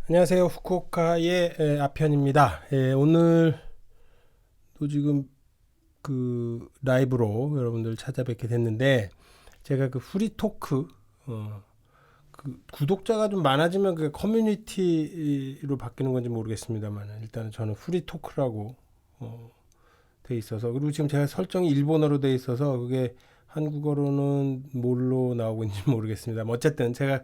안녕하세요. 후쿠오카의 아편입니다. 오늘도 지금 그 라이브로 여러분들 찾아뵙게 됐는데, 제가 그 프리토크, 그 구독자가 좀 많아지면 그 커뮤니티로 바뀌는 건지 모르겠습니다만, 일단은 저는 프리토크라고 돼 있어서, 그리고 지금 제가 설정이 일본어로 돼 있어서 그게 한국어로는 뭘로 나오고 있는지 모르겠습니다. 어쨌든 제가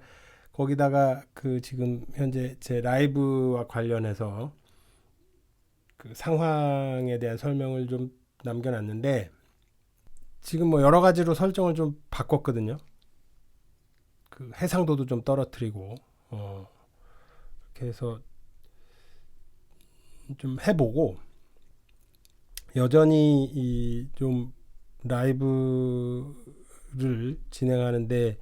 거기다가 그 지금 현재 제 라이브와 관련해서 그 상황에 대한 설명을 좀 남겨놨는데, 지금 뭐 여러 가지로 설정을 좀 바꿨거든요. 그 해상도도 좀 떨어뜨리고 이렇게 해서 좀 해보고, 여전히 이 좀 라이브를 진행하는데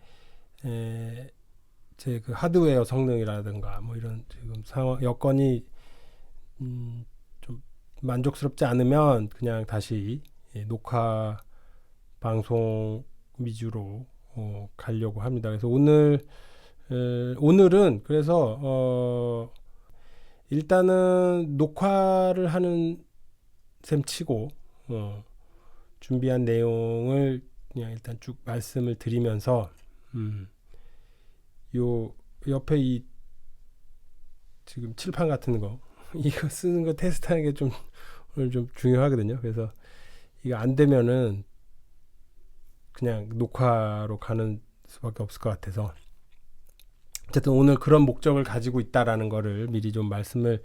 제 그 하드웨어 성능이라든가 뭐 이런 지금 상황 여건이 좀 만족스럽지 않으면 그냥 다시 녹화 방송 위주로 가려고 합니다. 그래서 오늘은 그래서 일단은 녹화를 하는 셈 치고 준비한 내용을 그냥 일단 쭉 말씀을 드리면서, 요 옆에 이 지금 칠판 같은 거 이거 쓰는 거 테스트하는 게 좀 오늘 좀 중요하거든요. 그래서 이거 안 되면은 그냥 녹화로 가는 수밖에 없을 것 같아서, 어쨌든 오늘 그런 목적을 가지고 있다라는 거를 미리 좀 말씀을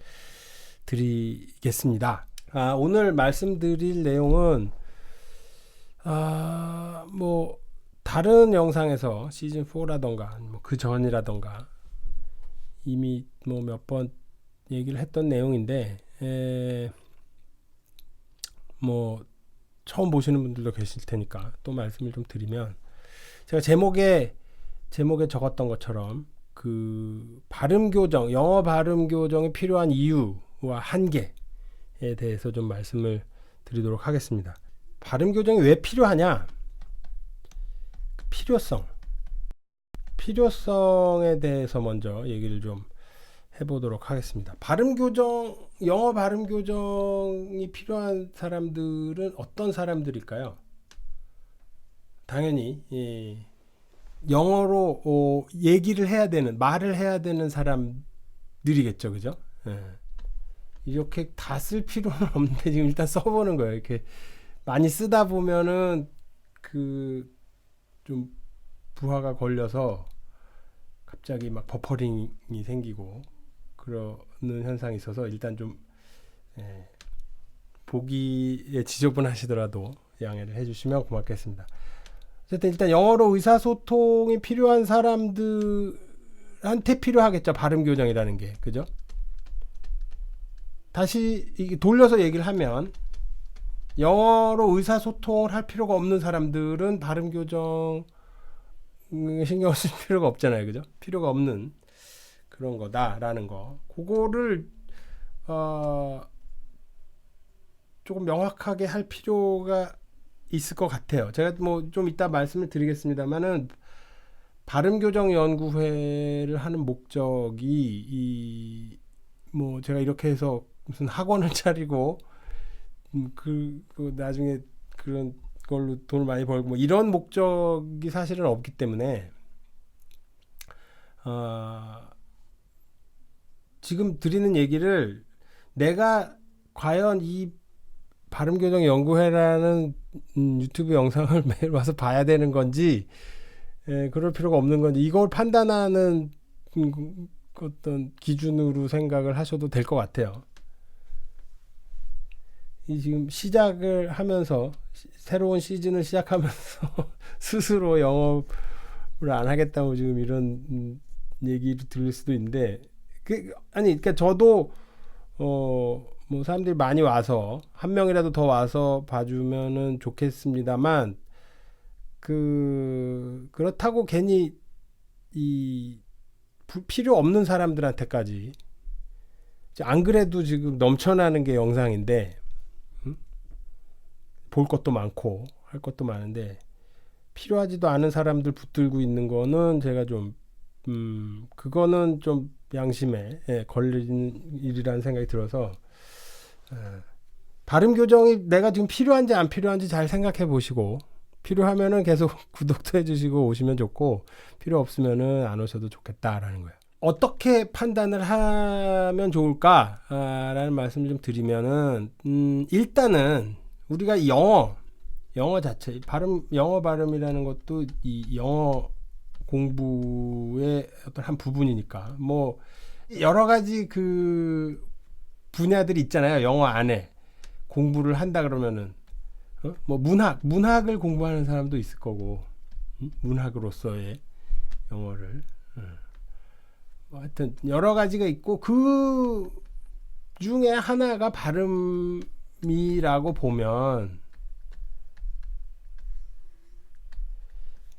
드리겠습니다. 오늘 말씀드릴 내용은 뭐 다른 영상에서 시즌 4라던가 뭐 그 전이라던가 이미 뭐 몇 번 얘기를 했던 내용인데, 뭐 처음 보시는 분들도 계실 테니까 또 말씀을 좀 드리면, 제가 제목에 적었던 것처럼 그 발음 교정, 영어 발음 교정이 필요한 이유와 한계에 대해서 좀 말씀을 드리도록 하겠습니다. 발음 교정이 왜 필요하냐? 필요성에 대해서 먼저 얘기를 좀 해보도록 하겠습니다. 영어 발음 교정이 필요한 사람들은 어떤 사람들일까요? 당연히 영어로 말을 해야 되는 사람들이겠죠, 그죠? 예. 이렇게 다 쓸 필요는 없는데 지금 일단 써보는 거예요. 이렇게 많이 쓰다 보면은 그 좀 부하가 걸려서 갑자기 막 버퍼링이 생기고 그러는 현상이 있어서, 일단 좀 보기에 지저분하시더라도 양해를 해주시면 고맙겠습니다. 어쨌든 일단 영어로 의사소통이 필요한 사람들한테 필요하겠죠, 발음 교정이라는 게, 그죠? 다시 돌려서 얘기를 하면, 영어로 의사소통을 할 필요가 없는 사람들은 발음 교정 신경 쓸 필요가 없잖아요, 그죠? 필요가 없는 그런 거다라는 거, 그거를 조금 명확하게 할 필요가 있을 것 같아요. 제가 뭐 좀 이따 말씀을 드리겠습니다만은, 발음교정연구회를 하는 목적이 뭐 제가 이렇게 해서 무슨 학원을 차리고 그 나중에 그런 걸로 돈을 많이 벌고 뭐 이런 목적이 사실은 없기 때문에, 어, 지금 드리는 얘기를 내가 과연 이 발음교정연구회라는 유튜브 영상을 매일 와서 봐야 되는 건지, 그럴 필요가 없는 건지, 이걸 판단하는 어떤 기준으로 생각을 하셔도 될 것 같아요. 이 지금 시작을 하면서, 새로운 시즌을 시작하면서 스스로 영업을 안 하겠다고 지금 이런 얘기를 들릴 수도 있는데, 그러니까 저도 뭐 사람들이 많이 와서 한 명이라도 더 와서 봐주면은 좋겠습니다만, 그렇다고 괜히 이 필요 없는 사람들한테까지, 안 그래도 지금 넘쳐나는 게 영상인데, 볼 것도 많고 할 것도 많은데 필요하지도 않은 사람들 붙들고 있는 거는 제가 좀 그거는 좀 양심에 걸리는 일이라는 생각이 들어서 예, 발음 교정이 내가 지금 필요한지 안 필요한지 잘 생각해 보시고 필요하면은 계속 구독도 해주시고 오시면 좋고 필요 없으면은 안 오셔도 좋겠다라는 거예요. 어떻게 판단을 하면 좋을까라는 말씀을 좀 드리면은 일단은 우리가 영어 자체 영어 발음이라는 것도 이 영어 공부의 어떤 한 부분이니까 뭐 여러 가지 그 분야들이 있잖아요. 영어 안에 공부를 한다 그러면은 뭐 문학을 공부하는 사람도 있을 거고 문학으로서의 영어를 뭐 하여튼 여러 가지가 있고 그 중에 하나가 발음이라고 보면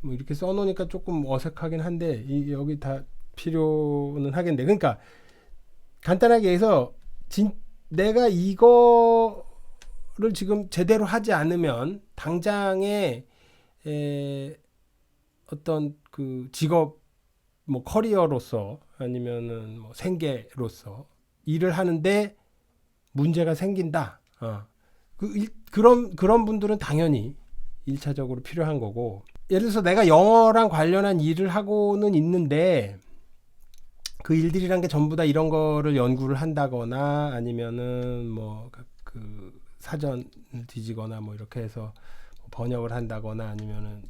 뭐 이렇게 써놓으니까 조금 어색하긴 한데 여기 다 필요는 하겠네. 그러니까 간단하게 해서 내가 이거를 지금 제대로 하지 않으면 당장에 어떤 그 직업 뭐 커리어로서 아니면은 뭐 생계로서 일을 하는데 문제가 생긴다. 그런 분들은 당연히 1차적으로 필요한 거고 예를 들어서 내가 영어랑 관련한 일을 하고는 있는데 그 일들이란 게 전부 다 이런 거를 연구를 한다거나 아니면은 뭐 그 사전을 뒤지거나 뭐 이렇게 해서 번역을 한다거나 아니면은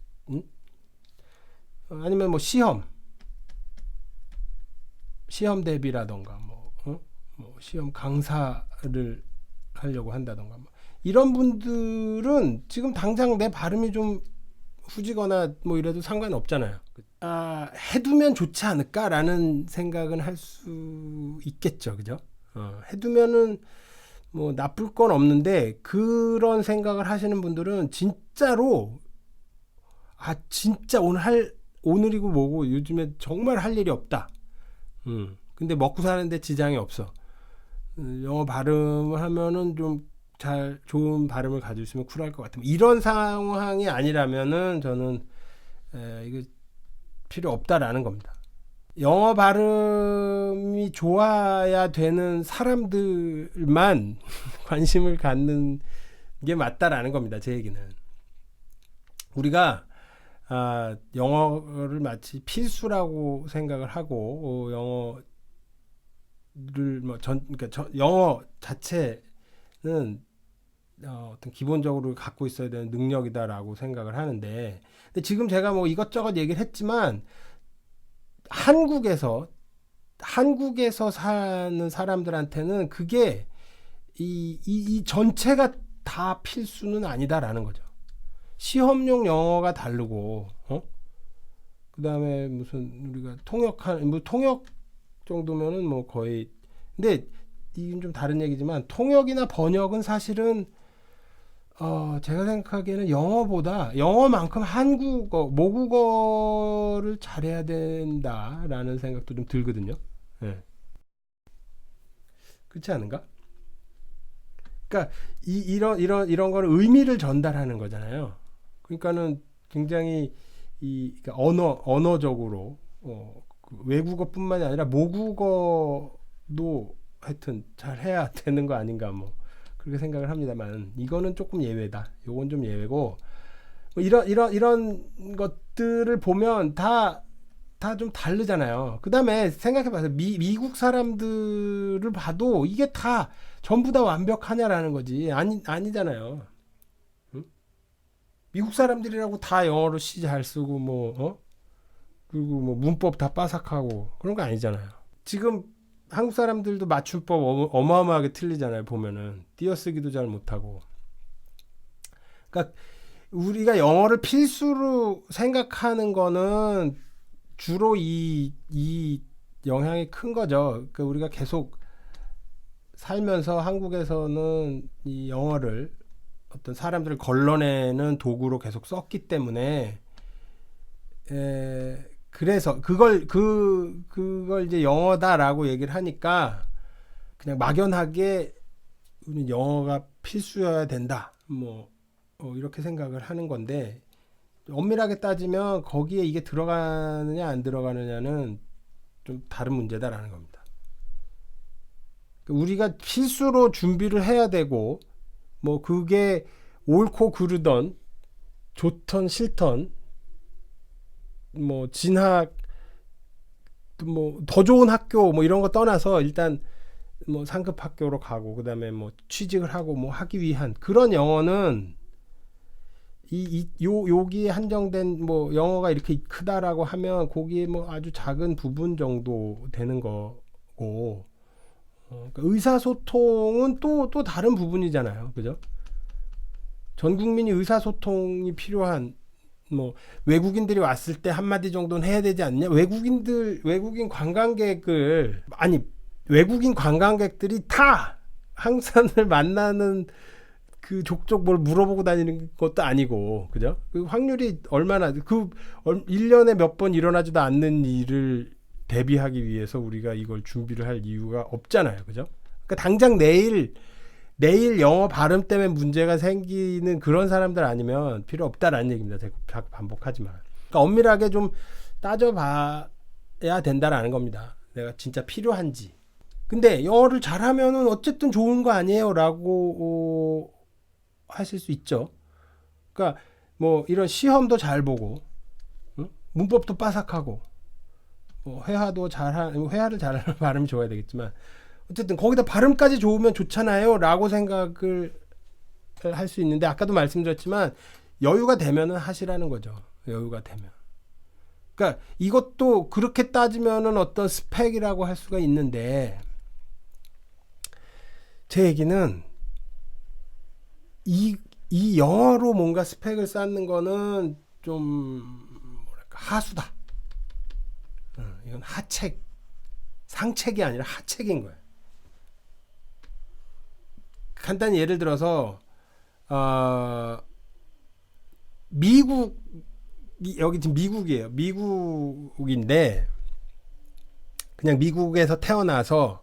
아니면 뭐 시험 대비라던가 뭐 시험 강사를 하려고 한다던가 뭐 이런 분들은 지금 당장 내 발음이 좀 후지거나 뭐 이래도 상관없잖아요. 해두면 좋지 않을까라는 생각은 할 수 있겠죠, 그죠? 해두면은 뭐 나쁠 건 없는데 그런 생각을 하시는 분들은 진짜로 진짜 오늘이고 뭐고 요즘에 정말 할 일이 없다. 근데 먹고 사는데 지장이 없어. 영어 발음을 하면은 좀 좋은 발음을 가지고 있으면 쿨할 것 같으면 이런 상황이 아니라면은 저는 이거 필요 없다라는 겁니다. 영어 발음이 좋아야 되는 사람들만 관심을 갖는 게 맞다라는 겁니다. 제 얘기는 우리가 영어를 마치 필수라고 생각을 하고 영어를 그러니까 영어 자체는 어떤 기본적으로 갖고 있어야 되는 능력이다라고 생각을 하는데 근데 지금 제가 뭐 이것저것 얘기를 했지만 한국에서 사는 사람들한테는 그게 이 전체가 다 필수는 아니다라는 거죠. 시험용 영어가 다르고 그다음에 무슨 우리가 통역 정도면은 뭐 거의 근데 이건 좀 다른 얘기지만 통역이나 번역은 사실은 제가 생각하기에는 영어만큼 모국어를 잘해야 된다라는 생각도 좀 들거든요. 네. 그렇지 않은가? 그러니까 이런 거는 의미를 전달하는 거잖아요. 그러니까는 굉장히 그러니까 언어적으로 그 외국어뿐만이 아니라 모국어도 하여튼 잘 해야 되는 거 아닌가 뭐 그렇게 생각을 합니다만 이거는 조금 예외다. 요건 좀 예외고 뭐 이런 것들을 보면 다 좀 다르잖아요. 그 다음에 생각해봐서 미국 사람들을 봐도 이게 다 전부 다 완벽하냐라는 거지 아니잖아요. 응? 미국 사람들이라고 다 영어로 시 잘 쓰고 그리고 뭐 문법 다 빠삭하고 그런 거 아니잖아요. 지금 한국 사람들도 맞춤법 어마어마하게 틀리잖아요. 보면은 띄어쓰기도 잘 못하고. 그러니까 우리가 영어를 필수로 생각하는 거는 주로 이 영향이 큰 거죠. 그러니까 우리가 계속 살면서 한국에서는 이 영어를 어떤 사람들을 걸러내는 도구로 계속 썼기 때문에 그래서 그걸 이제 영어다라고 얘기를 하니까 그냥 막연하게 영어가 필수여야 된다. 뭐 이렇게 생각을 하는 건데 엄밀하게 따지면 거기에 이게 들어가느냐 안 들어가느냐는 좀 다른 문제다라는 겁니다. 우리가 필수로 준비를 해야 되고 뭐 그게 옳고 그르던 좋던 싫던 뭐 진학 뭐 더 좋은 학교 뭐 이런 거 떠나서 일단 뭐 상급 학교로 가고 그다음에 뭐 취직을 하고 뭐 하기 위한 그런 영어는 여기에 한정된 뭐 영어가 이렇게 크다라고 하면 거기에 뭐 아주 작은 부분 정도 되는 거고 그러니까 의사소통은 또 다른 부분이잖아요. 그죠? 전 국민이 의사소통이 필요한 뭐 외국인들이 왔을 때 한마디 정도는 해야 되지 않냐? 외국인 관광객들이 다 항산을 만나는 그 족족 뭘 물어보고 다니는 것도 아니고, 그죠? 그 확률이 얼마나, 1년에 몇 번 일어나지도 않는 일을 대비하기 위해서 우리가 이걸 준비를 할 이유가 없잖아요. 그죠? 그러니까 당장 내일 영어 발음 때문에 문제가 생기는 그런 사람들 아니면 필요 없다라는 얘기입니다. 제가 반복하지만. 그러니까 엄밀하게 좀 따져봐야 된다라는 겁니다. 내가 진짜 필요한지. 근데 영어를 잘하면은 어쨌든 좋은 거 아니에요? 라고 하실 수 있죠. 그러니까 뭐 이런 시험도 잘 보고, 응? 문법도 빠삭하고, 뭐 회화를 잘하는 발음이 좋아야 되겠지만, 어쨌든 거기다 발음까지 좋으면 좋잖아요 라고 생각을 할 수 있는데 아까도 말씀드렸지만 여유가 되면은 하시라는 거죠. 여유가 되면. 그러니까 이것도 그렇게 따지면은 어떤 스펙이라고 할 수가 있는데 제 얘기는 이 영어로 뭔가 스펙을 쌓는 거는 좀 뭐랄까 하수다. 이건 하책, 상책이 아니라 하책인 거예요. 간단히 예를 들어서 여기 지금 미국이에요. 미국인데 그냥 미국에서 태어나서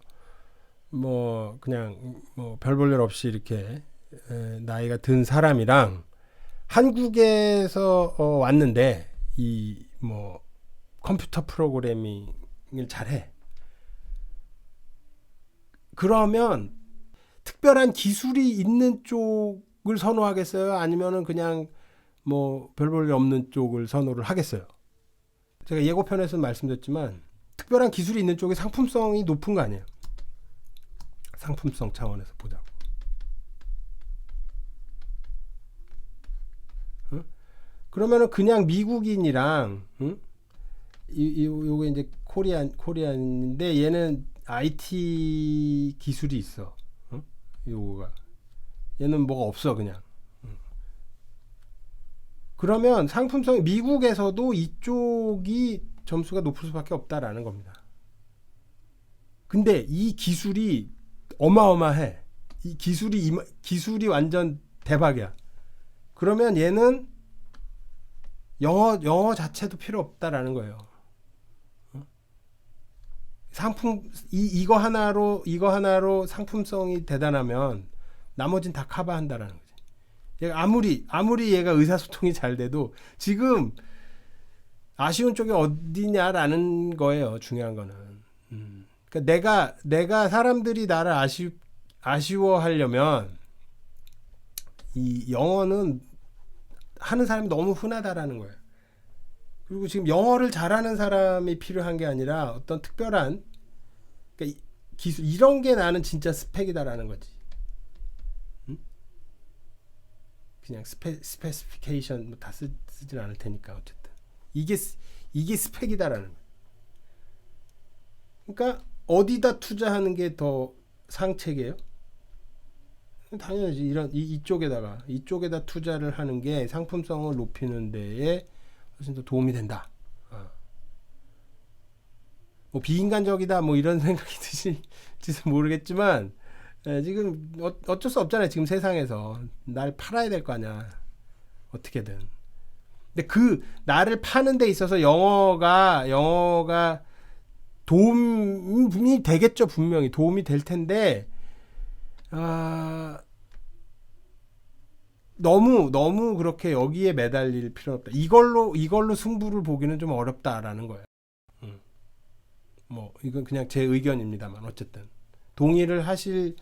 뭐 그냥 뭐 별 볼 일 없이 이렇게 나이가 든 사람이랑 한국에서 왔는데 이 뭐 컴퓨터 프로그래밍을 잘해. 그러면 특별한 기술이 있는 쪽을 선호하겠어요? 아니면은 그냥 뭐 별 볼 일 없는 쪽을 선호를 하겠어요? 제가 예고편에서 말씀드렸지만 특별한 기술이 있는 쪽에 상품성이 높은 거 아니에요? 상품성 차원에서 보자고. 응? 그러면은 그냥 미국인이랑 요게 이제 코리안인데 얘는 IT 기술이 있어. 요거가 얘는 뭐가 없어 그냥. 그러면 상품성이 미국에서도 이쪽이 점수가 높을 수밖에 없다라는 겁니다. 근데 이 기술이 어마어마해. 이 기술이 완전 대박이야. 그러면 얘는 영어 자체도 필요 없다라는 거예요. 이거 하나로 상품성이 대단하면 나머진 다 커버한다라는 거지. 얘가 아무리 얘가 의사소통이 잘 돼도 지금 아쉬운 쪽이 어디냐라는 거예요. 중요한 거는. 그러니까 내가 사람들이 나를 아쉬워하려면 이 영어는 하는 사람이 너무 흔하다라는 거예요. 그리고 지금 영어를 잘하는 사람이 필요한 게 아니라 어떤 특별한 그러니까 기술 이런 게 나는 진짜 스펙이다라는 거지. 그냥 스페시피케이션 다 쓰진 않을 테니까 어쨌든 이게 스펙이다라는 거예요. 그러니까 어디다 투자하는 게 더 상책이에요? 당연하지. 이쪽에다 투자를 하는 게 상품성을 높이는 데에 훨씬 더 도움이 된다. 뭐 비인간적이다 뭐 이런 생각이 드실지 모르겠지만 지금 어쩔 수 없잖아요. 지금 세상에서 날 팔아야 될 거 아니야. 어떻게든. 근데 그 나를 파는 데 있어서 영어가 도움이 되겠죠. 분명히 도움이 될 텐데 너무 그렇게 여기에 매달릴 필요는 없다. 이걸로 승부를 보기는 좀 어렵다라는 거예요. 뭐 이건 그냥 제 의견입니다만 어쨌든 동의를 하실지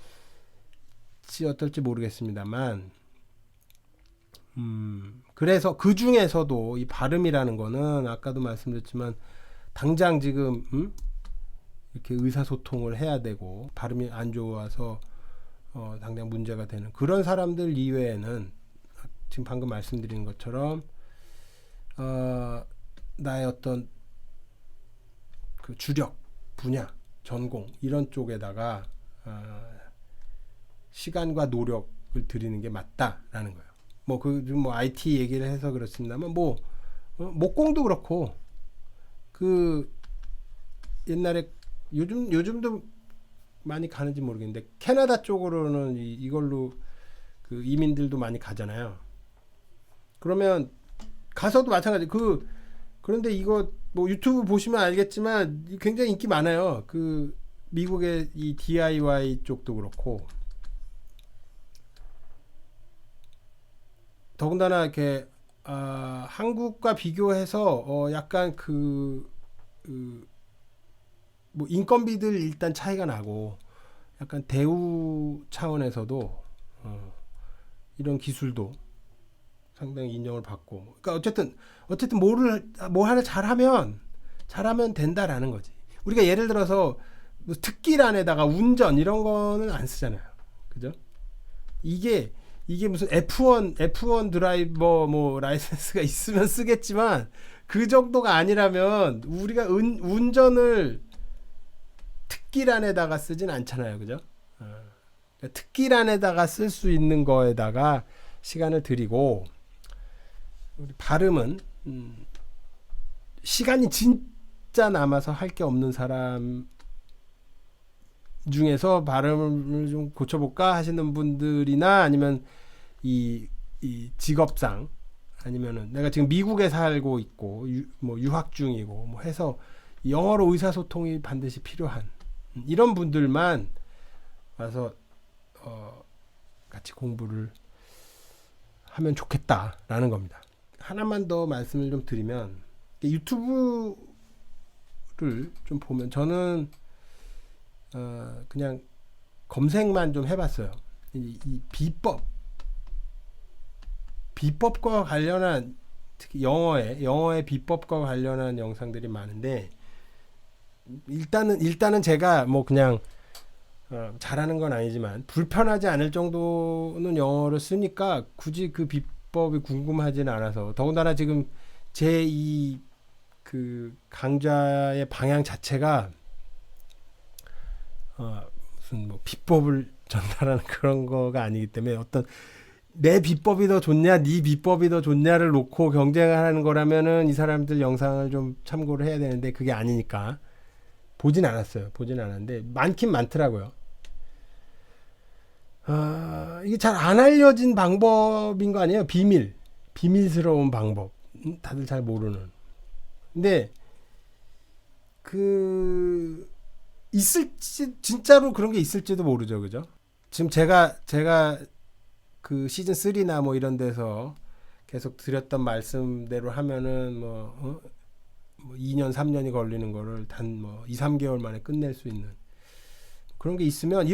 어떨지 모르겠습니다만 그래서 그 중에서도 이 발음이라는 거는 아까도 말씀드렸지만 당장 지금 이렇게 의사소통을 해야 되고 발음이 안 좋아서 당장 문제가 되는 그런 사람들 이외에는 지금 방금 말씀드린 것처럼 나의 어떤 그 주력 분야 전공 이런 쪽에다가 시간과 노력을 들이는 게 맞다라는 거예요. 뭐 IT 얘기를 해서 그렇습니다만 목공도 그렇고 그 옛날에 요즘도 많이 가는지 모르겠는데 캐나다 쪽으로는 이걸로 그 이민들도 많이 가잖아요. 그러면 가서도 마찬가지. 그런데 이거 뭐 유튜브 보시면 알겠지만 굉장히 인기 많아요. 그 미국의 이 DIY 쪽도 그렇고 더군다나 이렇게 한국과 비교해서 약간 뭐 인건비들 일단 차이가 나고 약간 대우 차원에서도 이런 기술도 상당히 인정을 받고 그러니까 어쨌든 뭐 하나 잘하면 된다라는 거지. 우리가 예를 들어서 뭐 특기란에다가 운전 이런 거는 안 쓰잖아요. 그죠? 이게 무슨 F1 드라이버 뭐 라이센스가 있으면 쓰겠지만 그 정도가 아니라면 우리가 운전을 특기란에다가 쓰진 않잖아요. 그죠? 그러니까 특기란에다가 쓸 수 있는 거에다가 시간을 들이고 우리 발음은 시간이 진짜 남아서 할 게 없는 사람 중에서 발음을 좀 고쳐볼까 하시는 분들이나 아니면 이 직업상 아니면은 내가 지금 미국에 살고 있고 뭐 유학 중이고 뭐 해서 영어로 의사소통이 반드시 필요한 이런 분들만 와서 같이 공부를 하면 좋겠다라는 겁니다. 하나만 더 말씀을 좀 드리면 유튜브를 좀 보면 저는 그냥 검색만 좀 해봤어요. 이 비법과 관련한 특히 영어의 비법과 관련한 영상들이 많은데 일단은 제가 뭐 그냥 잘하는 건 아니지만 불편하지 않을 정도는 영어를 쓰니까 굳이 그 비법이 궁금하지는 않아서 더군다나 지금 제 이 그 강좌의 방향 자체가 무슨 뭐 비법을 전달하는 그런 거가 아니기 때문에 어떤 내 비법이 더 좋냐, 네 비법이 더 좋냐를 놓고 경쟁을 하는 거라면은 이 사람들 영상을 좀 참고를 해야 되는데 그게 아니니까 보진 않았어요. 보진 않았는데 많긴 많더라고요. 이게 잘 안 알려진 방법인 거 아니에요? 비밀스러운 방법. 다들 잘 모르는. 근데 있을지 진짜로 그런 게 있을지도 모르죠, 그죠? 지금 제가 그 시즌 3나 뭐 이런 데서 계속 드렸던 말씀대로 하면은 뭐 2년 3년이 걸리는 거를 단 뭐 2, 3개월 만에 끝낼 수 있는 그런 게 있으면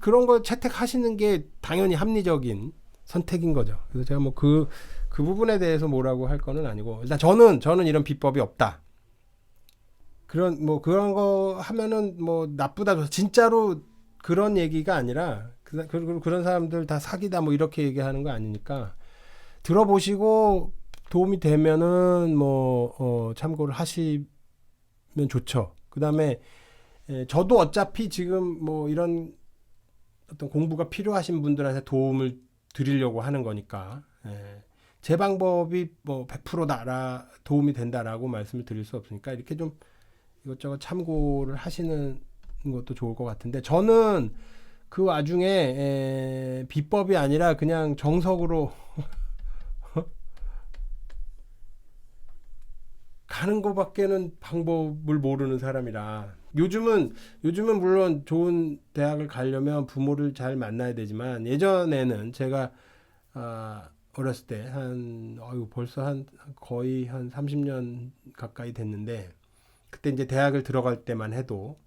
그런 거 채택하시는 게 당연히 합리적인 선택인 거죠. 그래서 제가 뭐 그 부분에 대해서 뭐라고 할 거는 아니고 일단 저는 이런 비법이 없다. 그런 거 하면은 뭐 나쁘다 진짜로 그런 얘기가 아니라 그런 사람들 다 사기다 뭐 이렇게 얘기하는 거 아니니까 들어보시고 도움이 되면은 뭐 참고를 하시면 좋죠. 그다음에 저도 어차피 지금 뭐 이런 어떤 공부가 필요하신 분들한테 도움을 드리려고 하는 거니까 제 방법이 뭐 100%다 도움이 된다라고 말씀을 드릴 수 없으니까 이렇게 좀 이것저것 참고를 하시는 것도 좋을 것 같은데 저는 그 와중에 비법이 아니라 그냥 정석으로 가는 거밖에는 방법을 모르는 사람이라 요즘은 물론 좋은 대학을 가려면 부모를 잘 만나야 되지만 예전에는 제가 어렸을 때 벌써 거의 한 30년 가까이 됐는데, 그때 이제 대학을 들어갈 때만 해도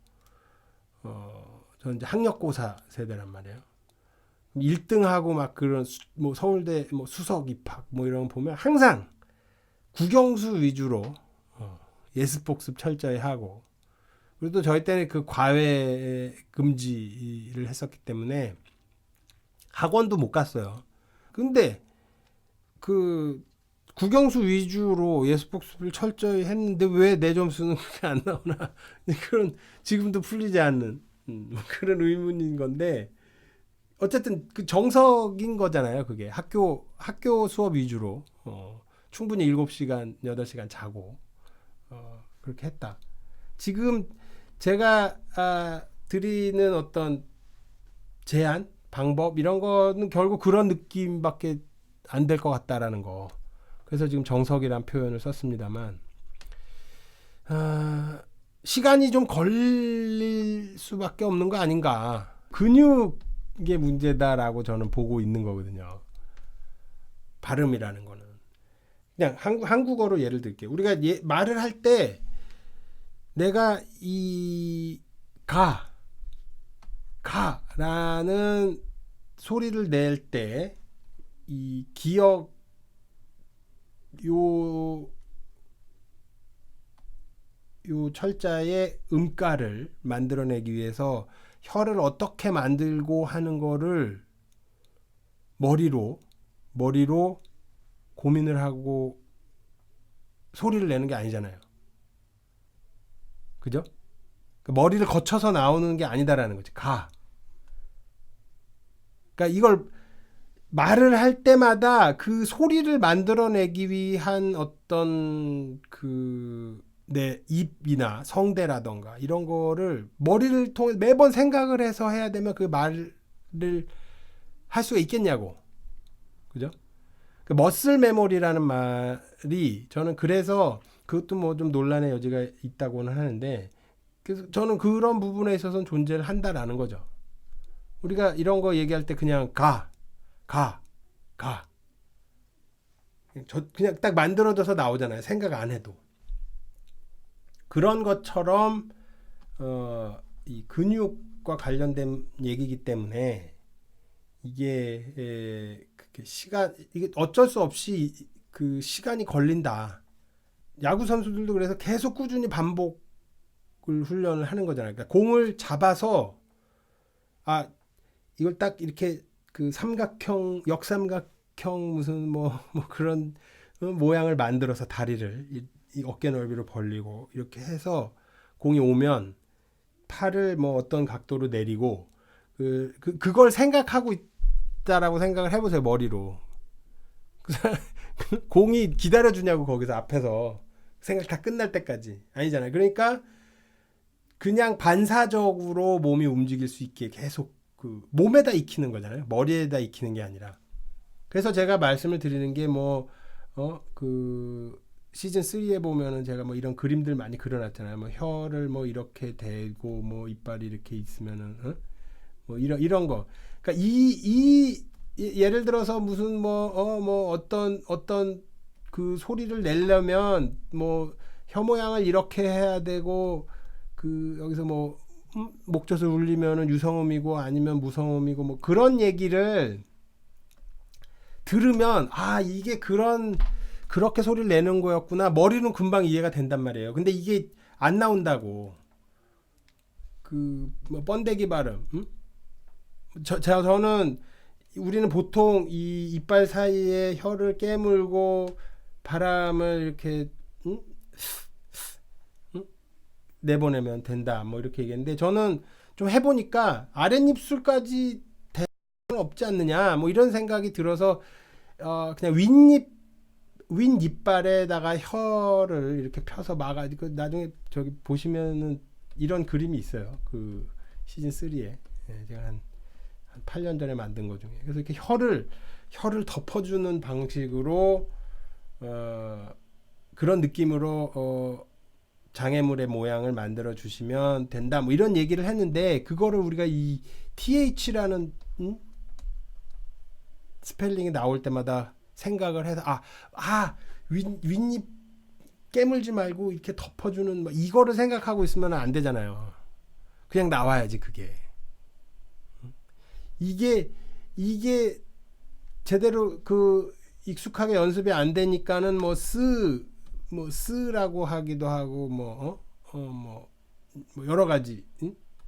저는 이제 학력고사 세대란 말이에요. 1등하고 막 그런 뭐 서울대 뭐 수석 입학 뭐 이런 거 보면 항상 국영수 위주로 예습복습 철저히 하고, 그리고 또 저희 때는 그 과외 금지를 했었기 때문에 학원도 못 갔어요. 근데 그 국영수 위주로 예습복습을 철저히 했는데 왜 내 점수는 그렇게 안 나오나 그런 지금도 풀리지 않는 그런 의문인 건데, 어쨌든 그 정석인 거잖아요. 그게 학교 수업 위주로 충분히 7시간 8시간 자고 그렇게 했다. 지금 제가 드리는 어떤 제안 방법 이런 거는 결국 그런 느낌밖에 안 될 것 같다라는 거. 그래서 지금 정석이란 표현을 썼습니다만, 시간이 좀 걸릴 수밖에 없는 거 아닌가. 근육의 문제다라고 저는 보고 있는 거거든요. 발음이라는 거는. 그냥 한국어로 예를 들게요. 우리가 말을 할 때 내가 이 가라는 소리를 낼 때 이 기억 요 철자의 음가를 만들어내기 위해서 혀를 어떻게 만들고 하는 거를 머리로 고민을 하고 소리를 내는 게 아니잖아요. 그죠? 머리를 거쳐서 나오는 게 아니다라는 거지. 그러니까 이걸 말을 할 때마다 그 소리를 만들어내기 위한 어떤 내 입이나 성대라던가 이런 거를 머리를 통해 매번 생각을 해서 해야 되면 그 말을 할 수가 있겠냐고. 그죠? 그 머슬 메모리라는 말이 저는 그래서 그것도 뭐 좀 논란의 여지가 있다고는 하는데, 그래서 저는 그런 부분에 있어서는 존재를 한다라는 거죠. 우리가 이런 거 얘기할 때 그냥 그냥 딱 만들어져서 나오잖아요. 생각 안 해도. 그런 것처럼 이 근육과 관련된 얘기이기 때문에 이게 이게 어쩔 수 없이 그 시간이 걸린다. 야구 선수들도 그래서 계속 꾸준히 반복을 훈련을 하는 거잖아요. 그러니까 공을 잡아서 이걸 딱 이렇게 그 삼각형, 역삼각형 무슨 뭐 그런 모양을 만들어서 다리를 이 어깨 넓이로 벌리고 이렇게 해서 공이 오면 팔을 뭐 어떤 각도로 내리고 그걸 생각하고 있다라고 생각을 해보세요. 머리로. 공이 기다려주냐고 거기서 앞에서 생각 다 끝날 때까지. 아니잖아요. 그러니까 그냥 반사적으로 몸이 움직일 수 있게 계속 그 몸에다 익히는 거잖아요. 머리에다 익히는 게 아니라. 그래서 제가 말씀을 드리는 게 그 시즌 3에 보면은 제가 뭐 이런 그림들 많이 그려놨잖아요. 뭐 혀를 뭐 이렇게 대고 뭐 이빨이 이렇게 있으면은 뭐 이런 거. 그러니까 예를 들어서 무슨 뭐 어떤 그 소리를 내려면 뭐 혀 모양을 이렇게 해야 되고 그 여기서 뭐 목젖을 울리면은 유성음이고 아니면 무성음이고 뭐 그런 얘기를 들으면 이게 그렇게 소리를 내는 거였구나. 머리는 금방 이해가 된단 말이에요. 근데 이게 안 나온다고. 뭐 번데기 발음. 저는 우리는 보통 이 이빨 사이에 혀를 깨물고 바람을 이렇게 내보내면 된다. 뭐 이렇게 얘기했는데 저는 좀 해보니까 아랫입술까지 대는 없지 않느냐. 뭐 이런 생각이 들어서 그냥 윗이빨에다가 혀를 이렇게 펴서 막아가지고 나중에 저기 보시면은 이런 그림이 있어요. 그 시즌 3에 제가 한 8년 전에 만든 거 중에. 그래서 이렇게 혀를 덮어주는 방식으로 그런 느낌으로 장애물의 모양을 만들어 주시면 된다. 뭐 이런 얘기를 했는데 그거를 우리가 이 TH라는 스펠링이 나올 때마다 생각을 해서 윗입 깨물지 말고 이렇게 덮어주는 뭐 이거를 생각하고 있으면 안 되잖아요. 그냥 나와야지 그게. 이게 제대로 그 익숙하게 연습이 안 되니까는 뭐 쓰라고 하기도 하고 뭐 여러 가지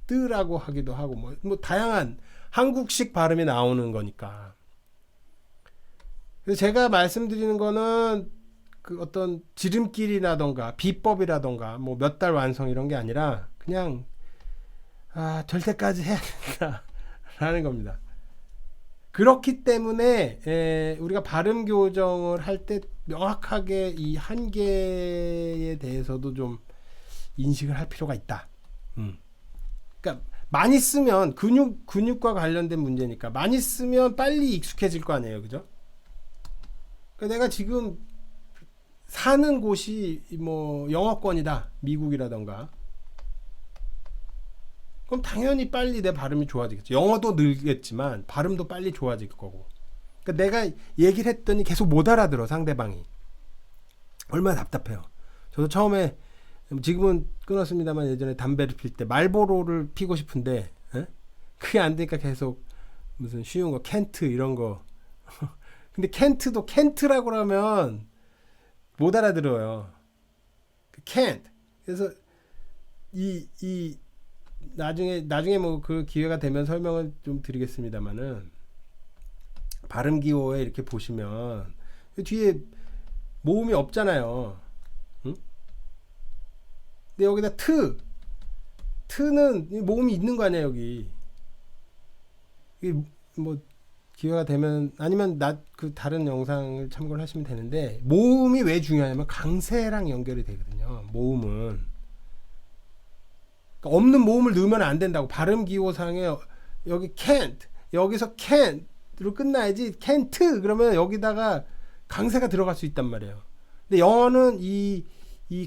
뜨라고 하기도 하고 뭐 다양한 한국식 발음이 나오는 거니까. 그래서 제가 말씀드리는 거는 그 어떤 지름길이라던가 비법이라던가 뭐 몇 달 완성 이런 게 아니라 그냥 될 때까지 해야 된다라는 겁니다. 그렇기 때문에 우리가 발음 교정을 할 때 명확하게 이 한계에 대해서도 좀 인식을 할 필요가 있다. 그러니까 많이 쓰면 근육과 관련된 문제니까 많이 쓰면 빨리 익숙해질 거 아니에요, 그죠? 그러니까 내가 지금 사는 곳이 뭐 영어권이다, 미국이라던가. 그럼 당연히 빨리 내 발음이 좋아지겠죠. 영어도 늘겠지만 발음도 빨리 좋아질 거고. 그러니까 내가 얘기를 했더니 계속 못 알아들어, 상대방이. 얼마나 답답해요. 저도 처음에, 지금은 끊었습니다만 예전에 담배를 필 때 말보로를 피고 싶은데 그게 안 되니까 계속 무슨 쉬운 거 켄트 이런 거. 근데 켄트도 켄트라고 하면 못 알아들어요. can't. 그래서 나중에 뭐 그 기회가 되면 설명을 좀 드리겠습니다만은 발음 기호에 이렇게 보시면 뒤에 모음이 없잖아요. 응? 근데 여기다 트는 모음이 있는 거 아니야 여기. 이게 뭐 기회가 되면 아니면 그 다른 영상을 참고를 하시면 되는데 모음이 왜 중요하냐면 강세랑 연결이 되거든요. 모음은 그러니까 없는 모음을 넣으면 안 된다고. 발음 기호상에 여기 can't 여기서 can't로 끝나야지 can't 그러면 여기다가 강세가 들어갈 수 있단 말이에요. 근데 영어는 이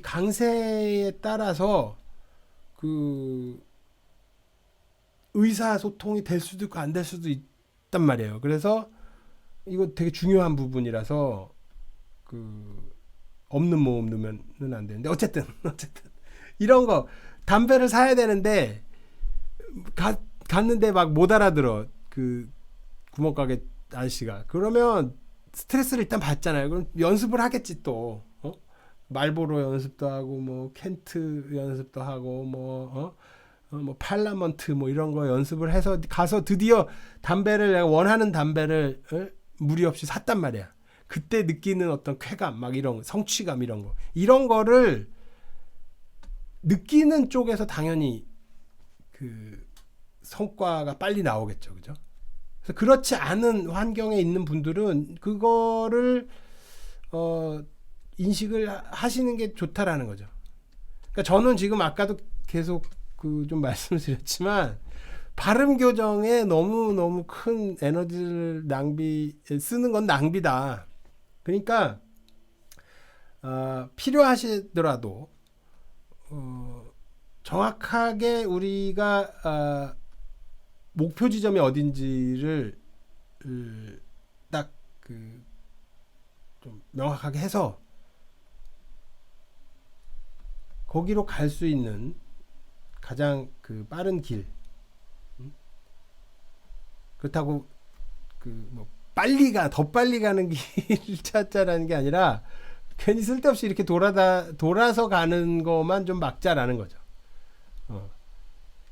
강세에 따라서 그 의사소통이 될 수도 있고 안 될 수도 있단 말이에요. 그래서 이거 되게 중요한 부분이라서 그 없는 모음 넣으면 안 되는데 어쨌든 이런 거 담배를 사야 되는데 갔는데 막 못 알아들어 그 구멍가게 아저씨가. 그러면 스트레스를 일단 받잖아요. 그럼 연습을 하겠지 또. 말보로 연습도 하고 뭐 켄트 연습도 하고 뭐 팔라먼트 뭐 이런 거 연습을 해서 가서 드디어 담배를 내가 원하는 담배를 무리 없이 샀단 말이야. 그때 느끼는 어떤 쾌감 막 이런 성취감 이런 거를 느끼는 쪽에서 당연히 그 성과가 빨리 나오겠죠. 그죠? 그래서 그렇지 않은 환경에 있는 분들은 그거를 인식을 하시는 게 좋다라는 거죠. 그러니까 저는 지금 아까도 계속 그 좀 말씀을 드렸지만 발음 교정에 너무 큰 에너지를 쓰는 건 낭비다. 그러니까 필요하시더라도 정확하게 우리가 목표 지점이 어딘지를 딱 그 좀 명확하게 해서 거기로 갈 수 있는 가장 그 빠른 길. 그렇다고 그 뭐 더 빨리 가는 길 찾자라는 게 아니라 괜히 쓸데없이 이렇게 돌아서 가는 것만 좀 막자라는 거죠.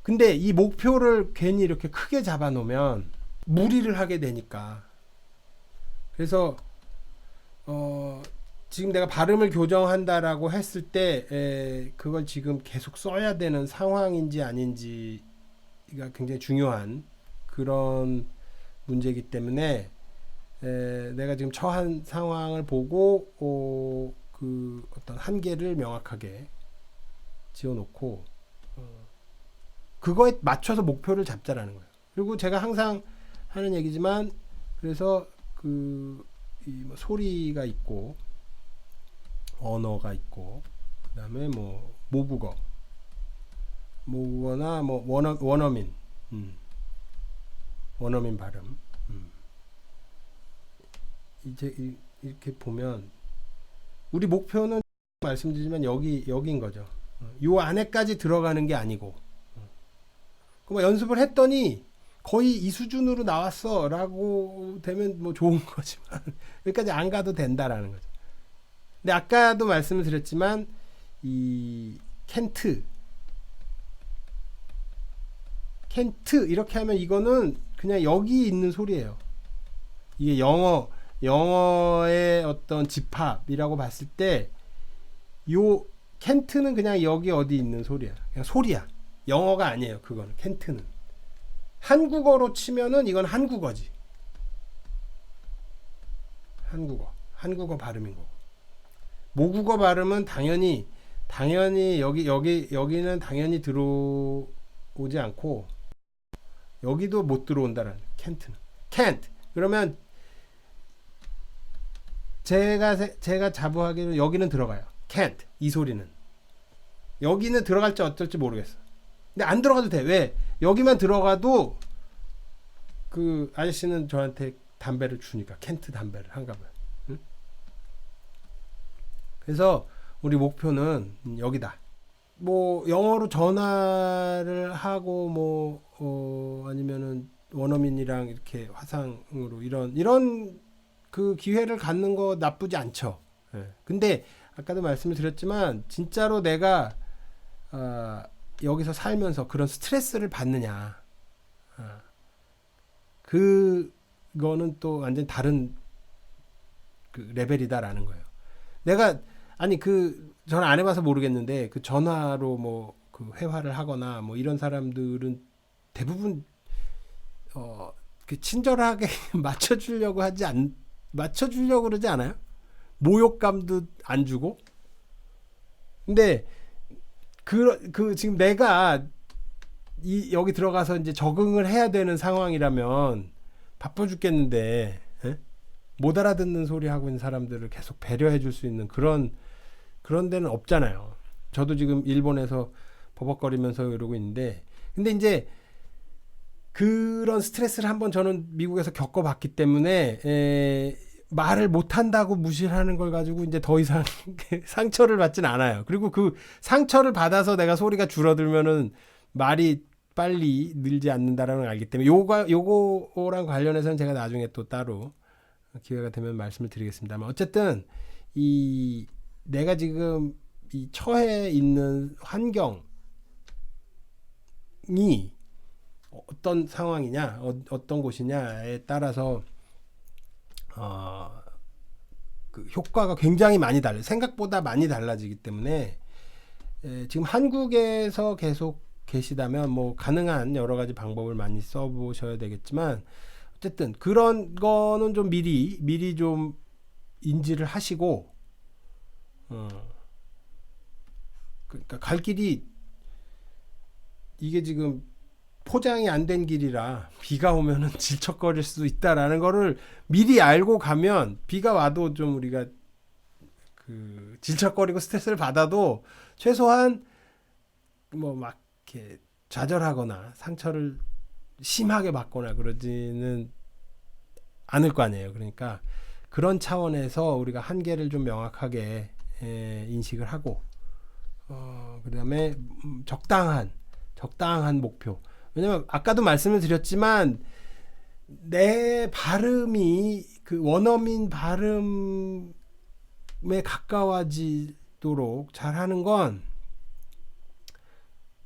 근데 이 목표를 괜히 이렇게 크게 잡아놓으면 무리를 하게 되니까. 그래서 지금 내가 발음을 교정한다라고 했을 때 그걸 지금 계속 써야 되는 상황인지 아닌지가 굉장히 중요한 그런 문제이기 때문에 내가 지금 처한 상황을 보고 그 어떤 한계를 명확하게 지어놓고 그거에 맞춰서 목표를 잡자라는 거예요. 그리고 제가 항상 하는 얘기지만 그래서 뭐 소리가 있고 언어가 있고 그다음에 뭐 모국어나 뭐 원어민 발음 이제 이렇게 보면 우리 목표는 말씀드리지만 여기인 거죠. 요 안에까지 들어가는 게 아니고, 뭐 연습을 했더니 거의 이 수준으로 나왔어라고 되면 뭐 좋은 거지만 여기까지 안 가도 된다라는 거죠. 근데 아까도 말씀을 드렸지만 이 캔트 이렇게 하면 이거는 그냥 여기 있는 소리예요. 이게 영어의 어떤 집합이라고 봤을 때 요 캔트는 그냥 여기 어디 있는 소리야. 그냥 소리야. 영어가 아니에요. 그거는 캔트는. 한국어로 치면은 이건 한국어지. 한국어 발음인 거고. 모국어 발음은 당연히 여기는 당연히 들어오지 않고 여기도 못 들어온다라는 캔트는. can't. 그러면 제가 자부하기로 여기는 들어가요. can't. 이 소리는. 여기는 들어갈지 어떨지 모르겠어. 근데 안 들어가도 돼. 왜? 여기만 들어가도 그 아저씨는 저한테 담배를 주니까 캔트 담배를 한가 봐요. 응? 그래서 우리 목표는 여기다. 뭐 영어로 전화를 하고 뭐 아니면은 원어민이랑 이렇게 화상으로 이런 그 기회를 갖는 거 나쁘지 않죠. 예. 근데 아까도 말씀을 드렸지만 진짜로 내가 여기서 살면서 그런 스트레스를 받느냐, 그거는 또 완전 다른 그 레벨이다라는 거예요. 내가 저는 안 해봐서 모르겠는데 그 전화로 뭐 그 회화를 하거나 뭐 이런 사람들은 대부분 그 친절하게 맞춰주려고 그러지 않아요? 모욕감도 안 주고. 근데 지금 내가 여기 들어가서 이제 적응을 해야 되는 상황이라면 바빠 죽겠는데, 에? 못 알아듣는 소리 하고 있는 사람들을 계속 배려해 줄 수 있는 그런 데는 없잖아요. 저도 지금 일본에서 버벅거리면서 이러고 있는데, 근데 이제 그런 스트레스를 한번 저는 미국에서 겪어봤기 때문에 말을 못한다고 무시하는 걸 가지고 이제 더 이상 상처를 받진 않아요. 그리고 그 상처를 받아서 내가 소리가 줄어들면은 말이 빨리 늘지 않는다라는 걸 알기 때문에 요거랑 관련해서는 제가 나중에 또 따로 기회가 되면 말씀을 드리겠습니다만, 어쨌든 내가 지금 이 처해 있는 환경이 어떤 상황이냐, 어떤 곳이냐에 따라서 그 효과가 굉장히 많이 생각보다 많이 달라지기 때문에 지금 한국에서 계속 계시다면 뭐 가능한 여러 가지 방법을 많이 써보셔야 되겠지만, 어쨌든 그런 거는 좀 미리 좀 인지를 하시고, 그러니까 갈 길이 이게 지금 포장이 안 된 길이라 비가 오면은 질척거릴 수 있다라는 거를 미리 알고 가면 비가 와도 좀 우리가 그 질척거리고 스트레스를 받아도 최소한 뭐 막 이렇게 좌절하거나 상처를 심하게 받거나 그러지는 않을 거 아니에요. 그러니까 그런 차원에서 우리가 한계를 좀 명확하게 인식을 하고, 그다음에 적당한 목표. 왜냐면 아까도 말씀을 드렸지만 내 발음이 그 원어민 발음에 가까워지도록 잘하는 건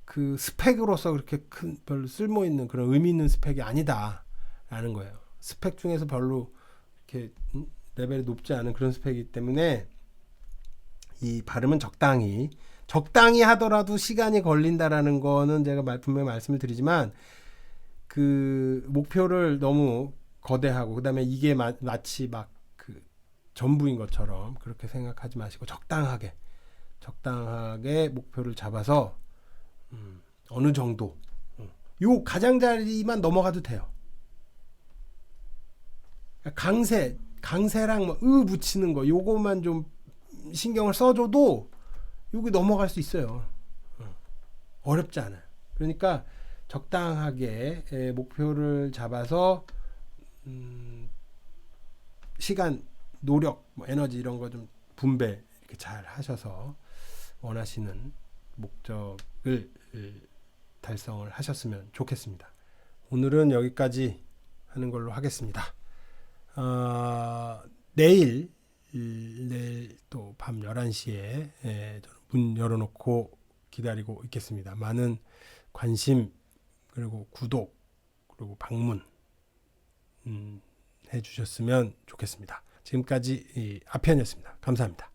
그 스펙으로서 그렇게 큰 별로 쓸모 있는 그런 의미 있는 스펙이 아니다라는 거예요. 스펙 중에서 별로 이렇게 레벨이 높지 않은 그런 스펙이기 때문에 이 발음은 적당히 하더라도 시간이 걸린다라는 거는 제가 분명히 말씀을 드리지만, 그 목표를 너무 거대하고 그다음에 이게 마치 막 그 전부인 것처럼 그렇게 생각하지 마시고 적당하게 목표를 잡아서 어느 정도 요 가장자리만 넘어가도 돼요. 강세랑 뭐 붙이는 거 요거만 좀 신경을 써줘도 여기 넘어갈 수 있어요. 어렵지 않아요. 그러니까 적당하게 목표를 잡아서 시간 노력, 뭐 에너지 이런 거 좀 분배 이렇게 잘 하셔서 원하시는 목적을 달성을 하셨으면 좋겠습니다. 오늘은 여기까지 하는 걸로 하겠습니다. 내일 또 밤 11시에 문 열어놓고 기다리고 있겠습니다. 많은 관심 그리고 구독 그리고 방문 해주셨으면 좋겠습니다. 지금까지 아피안이었습니다. 감사합니다.